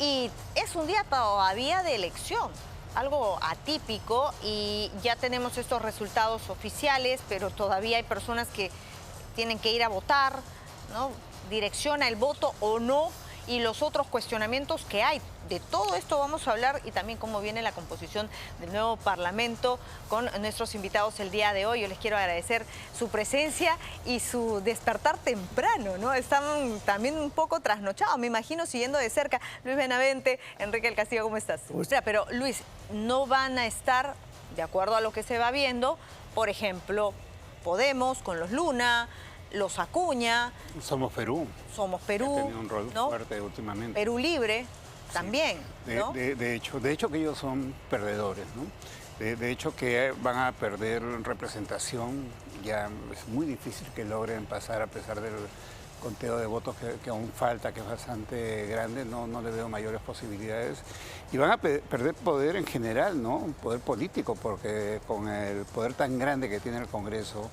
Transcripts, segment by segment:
Y es un día todavía de elección, algo atípico, y ya tenemos estos resultados oficiales, pero todavía hay personas que tienen que ir a votar, ¿no? Direcciona el voto o no, y los otros cuestionamientos que hay. De todo esto vamos a hablar, y también cómo viene la composición del nuevo Parlamento con nuestros invitados el día de hoy. Yo les quiero agradecer su presencia y su despertar temprano, ¿no? Están también un poco trasnochados, me imagino, siguiendo de cerca. Luis Benavente, Enrique del Castillo, ¿cómo estás? Pero Luis, no van a estar, de acuerdo a lo que se va viendo, por ejemplo, Podemos con los Luna, los Acuña. Somos Perú. Somos Perú. Ha tenido un rol fuerte últimamente. Perú Libre también, ¿no? De hecho que ellos son perdedores, ¿no? De hecho que van a perder representación. Ya es muy difícil que logren pasar, a pesar del conteo de votos que aún falta, que es bastante grande. No le veo mayores posibilidades. Y van a perder poder en general, ¿no? Poder político, porque con el poder tan grande que tiene el Congreso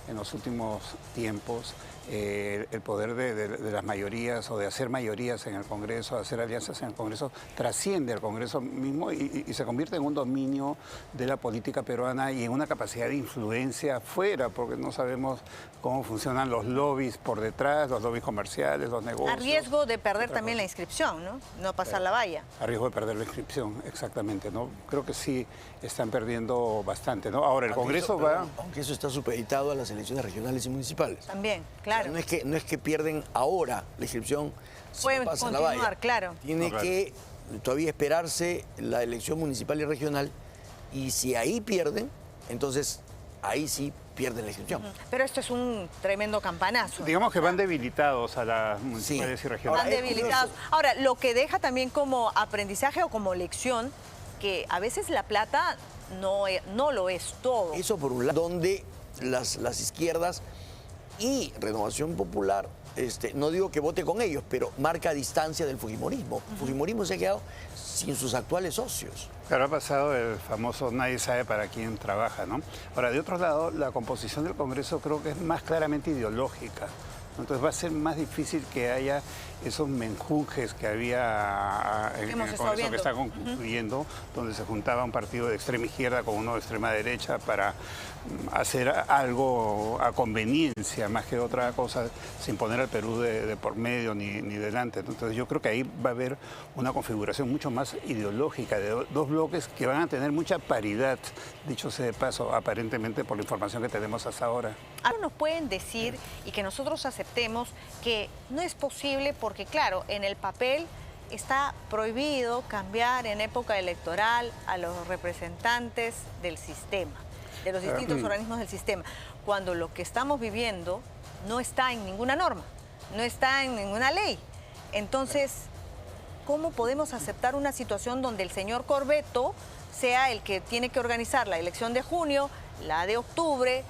en los últimos tiempos, el poder de las mayorías o de hacer mayorías en el Congreso, hacer alianzas en el Congreso, trasciende al Congreso mismo y se convierte en un dominio de la política peruana y en una capacidad de influencia afuera, porque no sabemos cómo funcionan los lobbies por detrás, los lobbies comerciales, los negocios. A riesgo de perder también la inscripción, ¿no? No pasar la valla. A riesgo de perder la inscripción, exactamente, ¿no? Creo que sí están perdiendo bastante, ¿no? Ahora, el Congreso va... Aunque eso está supeditado a las elecciones regionales y municipales. También, claro. O sea, no es que pierden ahora la inscripción, pueden pasan la continuar, valla. claro. Tiene que todavía esperarse la elección municipal y regional, y si ahí pierden, entonces ahí sí pierden la inscripción. Pero esto es un tremendo campanazo. Digamos que van debilitados a las municipales y regionales. Van debilitados. Ahora, lo que deja también como aprendizaje o como lección, que a veces la plata no lo es todo. Eso por un lado, donde las izquierdas y Renovación Popular, no digo que vote con ellos, pero marca distancia del fujimorismo. El fujimorismo se ha quedado sin sus actuales socios. Claro, ha pasado el famoso nadie sabe para quién trabaja, ¿no? Ahora, de otro lado, la composición del Congreso creo que es más claramente ideológica. Entonces va a ser más difícil que haya esos menjunjes que había en el Congreso que está concluyendo, donde se juntaba un partido de extrema izquierda con uno de extrema derecha para hacer algo a conveniencia, más que otra cosa, sin poner al Perú de por medio ni delante. Entonces yo creo que ahí va a haber una configuración mucho más ideológica de dos bloques que van a tener mucha paridad, dicho sea de paso, aparentemente por la información que tenemos hasta ahora. Algo nos pueden decir y que nosotros aceptemos que no es posible porque, claro, en el papel está prohibido cambiar en época electoral a los representantes del sistema, de los distintos organismos del sistema, cuando lo que estamos viviendo no está en ninguna norma, no está en ninguna ley. Entonces, ¿cómo podemos aceptar una situación donde el señor Corbeto sea el que tiene que organizar la elección de junio, la de octubre?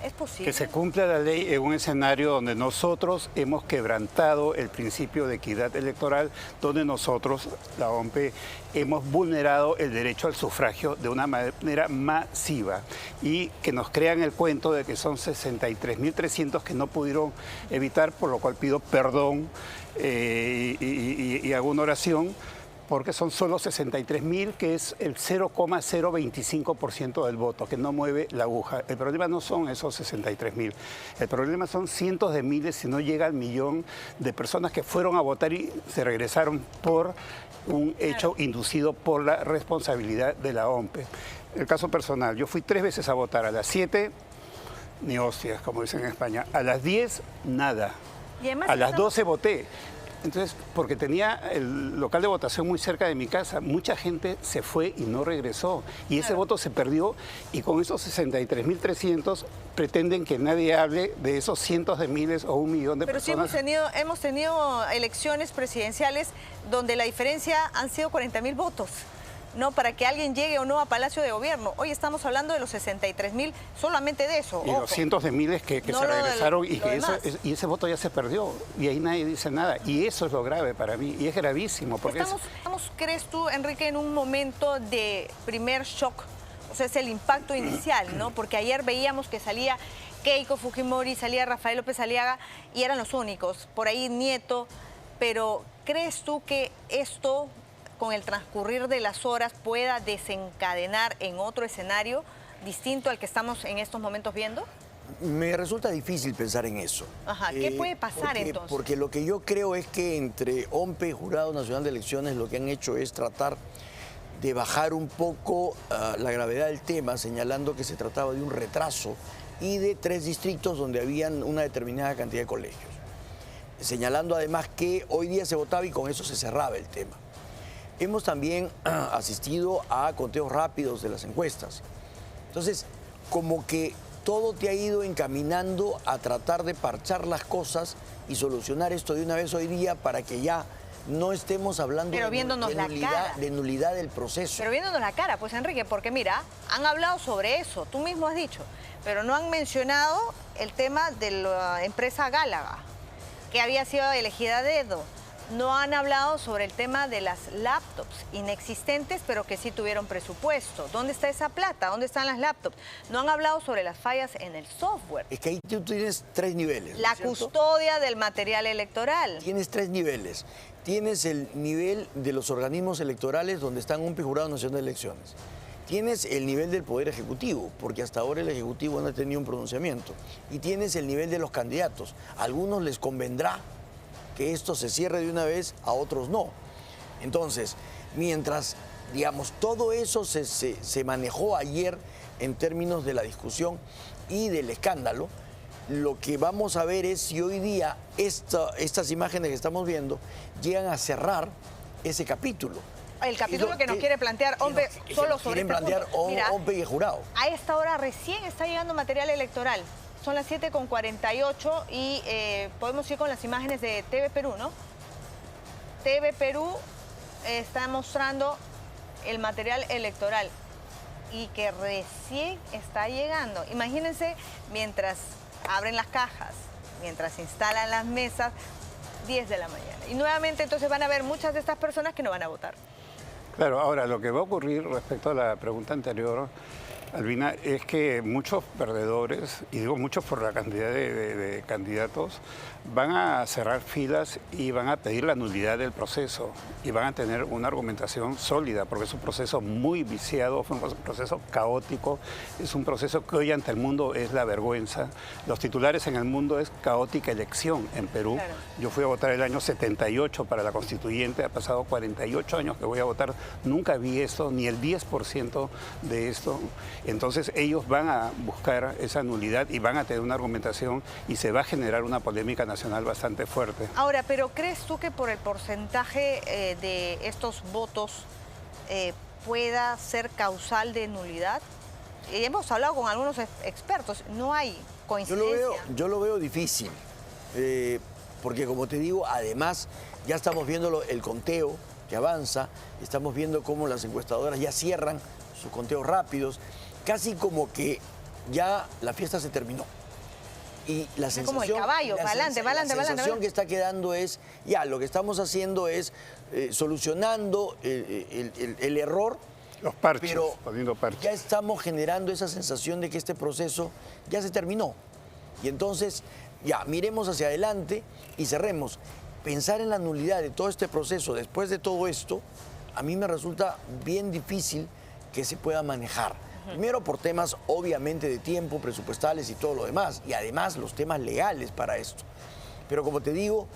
¿Es posible? Que se cumpla la ley en un escenario donde nosotros hemos quebrantado el principio de equidad electoral, donde nosotros, la OMP, hemos vulnerado el derecho al sufragio de una manera masiva, y que nos crean el cuento de que son 63.300 que no pudieron evitar, por lo cual pido perdón y hago una oración, porque son solo 63.000, que es el 0,025% del voto, que no mueve la aguja. El problema no son esos 63.000, el problema son cientos de miles, si no llega al millón, de personas que fueron a votar y se regresaron por un hecho inducido por la responsabilidad de la OMP. El caso personal, yo fui 3 veces a votar, a las 7, ni hostias, como dicen en España, a las 10, nada, a las 12 voté. Entonces, porque tenía el local de votación muy cerca de mi casa, mucha gente se fue y no regresó. Y ese voto se perdió, y con esos 63.300 pretenden que nadie hable de esos cientos de miles o 1 millón de personas. Pero sí hemos tenido elecciones presidenciales donde la diferencia han sido 40.000 votos, ¿no? Para que alguien llegue o no a Palacio de Gobierno. Hoy estamos hablando de los 63.000, solamente de eso. Y los cientos de miles que se regresaron y ese voto ya se perdió. Y ahí nadie dice nada. Y eso es lo grave para mí. Y es gravísimo. Porque ¿crees tú, Enrique, en un momento de primer shock? O sea, es el impacto inicial, ¿no? Porque ayer veíamos que salía Keiko Fujimori, salía Rafael López Aliaga y eran los únicos. Por ahí Nieto. pero ¿crees tú que esto, con el transcurrir de las horas, pueda desencadenar en otro escenario distinto al que estamos en estos momentos viendo? Me resulta difícil pensar en eso. Ajá, ¿qué puede pasar entonces? Porque lo que yo creo es que entre OMPE y Jurado Nacional de Elecciones lo que han hecho es tratar de bajar un poco la gravedad del tema, señalando que se trataba de un retraso y de 3 distritos donde habían una determinada cantidad de colegios. Señalando además que hoy día se votaba y con eso se cerraba el tema. Hemos también asistido a conteos rápidos de las encuestas. Entonces, como que todo te ha ido encaminando a tratar de parchar las cosas y solucionar esto de una vez hoy día para que ya no estemos hablando de nulidad del proceso. Pero viéndonos la cara, pues Enrique, porque mira, han hablado sobre eso, tú mismo has dicho, pero no han mencionado el tema de la empresa Gálaga, que había sido elegida a dedo. No han hablado sobre el tema de las laptops inexistentes, pero que sí tuvieron presupuesto. ¿Dónde está esa plata? ¿Dónde están las laptops? No han hablado sobre las fallas en el software. Es que ahí tú tienes 3 niveles. La custodia del material electoral. Tienes 3 niveles. Tienes el nivel de los organismos electorales donde están OMPE y Jurado Nacional de Elecciones. Tienes el nivel del Poder Ejecutivo, porque hasta ahora el Ejecutivo no ha tenido un pronunciamiento. Y tienes el nivel de los candidatos. A algunos les convendrá que esto se cierre de una vez, a otros no. Entonces, mientras, digamos, todo eso se manejó ayer en términos de la discusión y del escándalo, lo que vamos a ver es si hoy día estas imágenes que estamos viendo llegan a cerrar ese capítulo. El capítulo que nos quiere plantear OMPE solo sobre este punto. Quieren plantear OMPE y Jurado. A esta hora recién está llegando material electoral. Son las 7:48 y podemos ir con las imágenes de TV Perú, ¿no? TV Perú está mostrando el material electoral y que recién está llegando. Imagínense, mientras abren las cajas, mientras instalan las mesas, 10 de la mañana. Y nuevamente entonces van a ver muchas de estas personas que no van a votar. Claro, ahora lo que va a ocurrir respecto a la pregunta anterior, Albina, es que muchos perdedores, y digo muchos por la cantidad de candidatos, van a cerrar filas y van a pedir la nulidad del proceso y van a tener una argumentación sólida, porque es un proceso muy viciado, fue un proceso caótico, es un proceso que hoy ante el mundo es la vergüenza. Los titulares en el mundo es caótica elección en Perú. Claro. Yo fui a votar el año 78 para la constituyente, ha pasado 48 años que voy a votar, nunca vi esto, ni el 10% de esto. Entonces ellos van a buscar esa nulidad y van a tener una argumentación y se va a generar una polémica nacional bastante fuerte. Ahora, pero ¿crees tú que por el porcentaje de estos votos pueda ser causal de nulidad? Hemos hablado con algunos expertos, no hay coincidencia. Yo lo veo difícil, porque como te digo, además ya estamos viendo el conteo que avanza, estamos viendo cómo las encuestadoras ya cierran sus conteos rápidos, casi como que ya la fiesta se terminó. Y la sensación, como el caballo, para adelante, la sensación que está quedando es, ya, lo que estamos haciendo es solucionando el error. Los parches, pero poniendo parches. Ya estamos generando esa sensación de que este proceso ya se terminó. Y entonces, ya, miremos hacia adelante y cerremos. Pensar en la nulidad de todo este proceso después de todo esto, a mí me resulta bien difícil que se pueda manejar. Primero por temas obviamente de tiempo, presupuestales y todo lo demás, y además los temas legales para esto. Pero como te digo,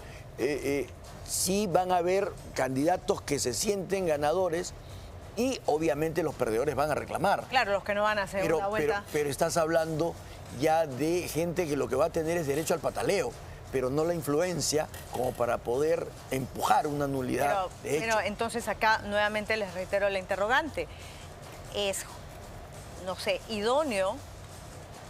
sí van a haber candidatos que se sienten ganadores y obviamente los perdedores van a reclamar. Claro, los que no van a hacer una vuelta. Pero estás hablando ya de gente que lo que va a tener es derecho al pataleo, pero no la influencia como para poder empujar una nulidad de hecho. Pero entonces acá nuevamente les reitero la interrogante. ¿Es, no sé, idóneo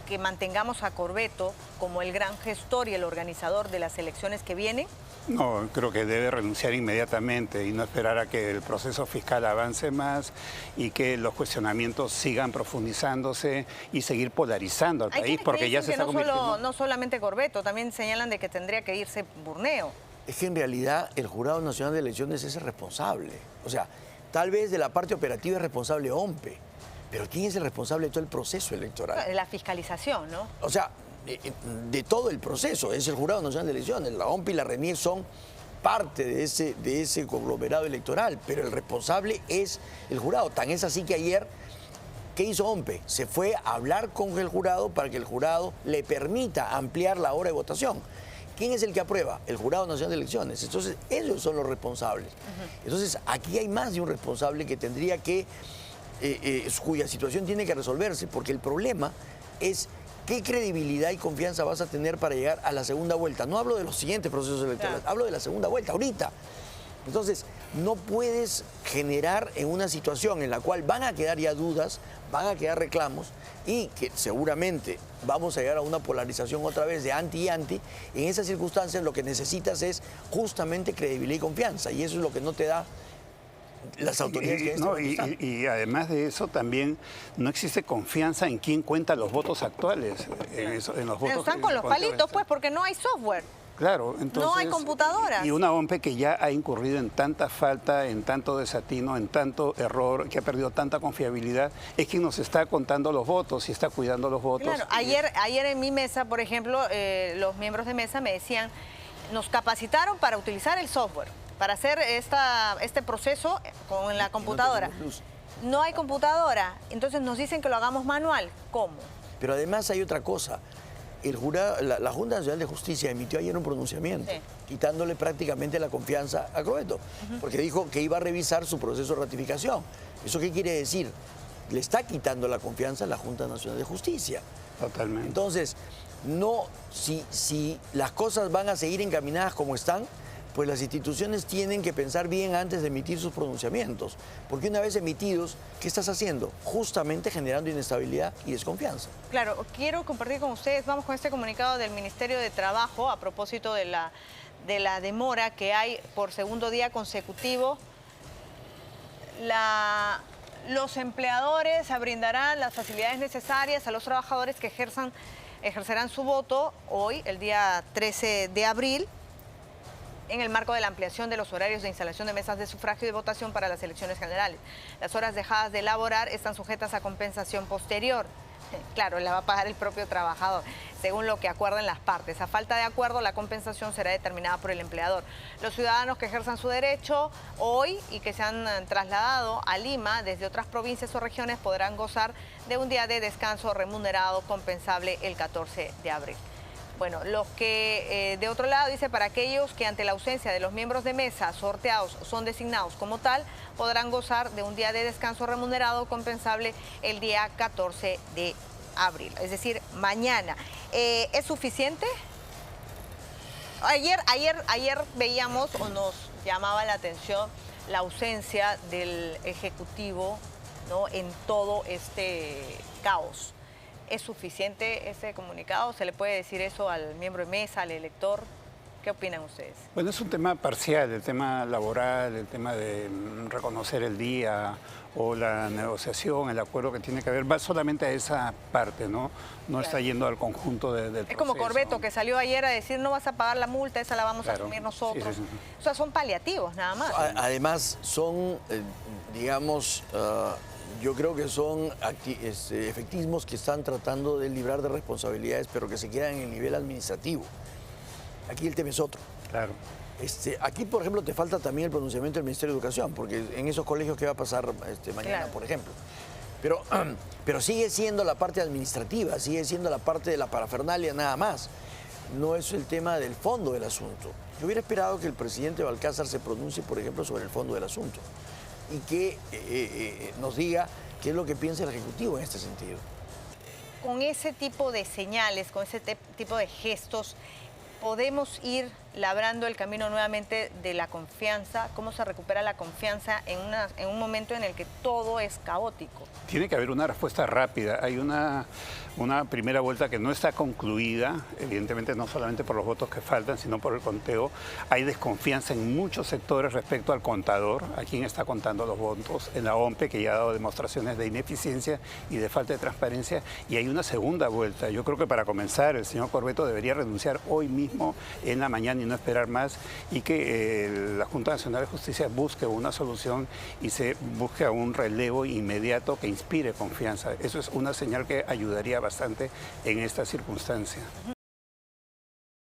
que mantengamos a Corvetto como el gran gestor y el organizador de las elecciones que vienen? No, creo que debe renunciar inmediatamente y no esperar a que el proceso fiscal avance más y que los cuestionamientos sigan profundizándose y seguir polarizando al país, porque ya se está convirtiendo... No solamente Corvetto, también señalan de que tendría que irse Burneo. Es que en realidad el Jurado Nacional de Elecciones es el responsable. O sea, tal vez de la parte operativa es responsable OMPE, pero ¿quién es el responsable de todo el proceso electoral? De la fiscalización, ¿no? O sea, de todo el proceso, es el Jurado Nacional de Elecciones. La OMPE y la RENIEC son parte de ese conglomerado electoral, pero el responsable es el jurado. Tan es así que ayer, ¿qué hizo OMPE? Se fue a hablar con el jurado para que el jurado le permita ampliar la hora de votación. ¿Quién es el que aprueba? El Jurado Nacional de Elecciones. Entonces, ellos son los responsables. Entonces, aquí hay más de un responsable que tendría que, cuya situación tiene que resolverse, porque el problema es qué credibilidad y confianza vas a tener para llegar a la segunda vuelta. No hablo de los siguientes procesos electorales, hablo de la segunda vuelta, ahorita. Entonces, no puedes generar en una situación en la cual van a quedar ya dudas, van a quedar reclamos y que seguramente vamos a llegar a una polarización otra vez de anti y anti. En esas circunstancias lo que necesitas es justamente credibilidad y confianza, y eso es lo que no te da las autoridades. Y además de eso también no existe confianza en quién cuenta los votos actuales. En los votos están con los palitos, pues, porque no hay software. Claro, entonces... No hay computadoras. Y una OMPE que ya ha incurrido en tanta falta, en tanto desatino, en tanto error, que ha perdido tanta confiabilidad, es quien nos está contando los votos y está cuidando los votos. Claro, ayer en mi mesa, por ejemplo, los miembros de mesa me decían, nos capacitaron para utilizar el software, para hacer este proceso con la computadora. No hay computadora, entonces nos dicen que lo hagamos manual. ¿Cómo? Pero además hay otra cosa. La Junta Nacional de Justicia emitió ayer un pronunciamiento, quitándole prácticamente la confianza a Croetto, porque dijo que iba a revisar su proceso de ratificación. ¿Eso qué quiere decir? Le está quitando la confianza a la Junta Nacional de Justicia. Totalmente. Entonces, si las cosas van a seguir encaminadas como están, pues las instituciones tienen que pensar bien antes de emitir sus pronunciamientos. Porque una vez emitidos, ¿qué estás haciendo? Justamente generando inestabilidad y desconfianza. Claro, quiero compartir con ustedes, vamos con este comunicado del Ministerio de Trabajo a propósito de la demora que hay por segundo día consecutivo. Los empleadores brindarán las facilidades necesarias a los trabajadores que ejercerán su voto hoy, el día 13 de abril, en el marco de la ampliación de los horarios de instalación de mesas de sufragio y de votación para las elecciones generales. Las horas dejadas de laborar están sujetas a compensación posterior. Claro, la va a pagar el propio trabajador, según lo que acuerden las partes. A falta de acuerdo, la compensación será determinada por el empleador. Los ciudadanos que ejerzan su derecho hoy y que se han trasladado a Lima desde otras provincias o regiones podrán gozar de un día de descanso remunerado compensable el 14 de abril. Bueno, los que de otro lado dice, para aquellos que ante la ausencia de los miembros de mesa sorteados son designados como tal, podrán gozar de un día de descanso remunerado compensable el día 14 de abril, es decir, mañana. ¿Es suficiente? Ayer veíamos o nos llamaba la atención la ausencia del Ejecutivo, ¿no?, en todo este caos. ¿Es suficiente ese comunicado? ¿Se le puede decir eso al miembro de mesa, al elector? ¿Qué opinan ustedes? Bueno, es un tema parcial, el tema laboral, el tema de reconocer el día o la negociación, el acuerdo que tiene que haber, va solamente a esa parte, ¿no? No está yendo al conjunto del proceso. Es como Corbeto, que salió ayer a decir no vas a pagar la multa, esa la vamos a asumir nosotros. Sí. O sea, son paliativos nada más. Además, son, digamos... yo creo que son efectismos que están tratando de librar de responsabilidades, pero que se quedan en el nivel administrativo. Aquí el tema es otro. Claro. Aquí, por ejemplo, te falta también el pronunciamiento del Ministerio de Educación, porque en esos colegios, ¿qué va a pasar mañana, por ejemplo? Pero sigue siendo la parte administrativa, sigue siendo la parte de la parafernalia nada más. No es el tema del fondo del asunto. Yo hubiera esperado que el presidente Balcázar se pronuncie, por ejemplo, sobre el fondo del asunto y que nos diga qué es lo que piensa el Ejecutivo en este sentido. Con ese tipo de señales, con ese tipo de gestos, podemos ir labrando el camino nuevamente de la confianza. ¿Cómo se recupera la confianza en un momento en el que todo es caótico? Tiene que haber una respuesta rápida. Hay una primera vuelta que no está concluida, evidentemente no solamente por los votos que faltan, sino por el conteo. Hay desconfianza en muchos sectores respecto al contador, a quien está contando los votos, en la OMPE, que ya ha dado demostraciones de ineficiencia y de falta de transparencia. Y hay una segunda vuelta. Yo creo que para comenzar, el señor Corbeto debería renunciar hoy mismo en la mañana y no esperar más, y que la Junta Nacional de Justicia busque una solución y se busque a un relevo inmediato que inspire confianza. Eso es una señal que ayudaría bastante en esta circunstancia.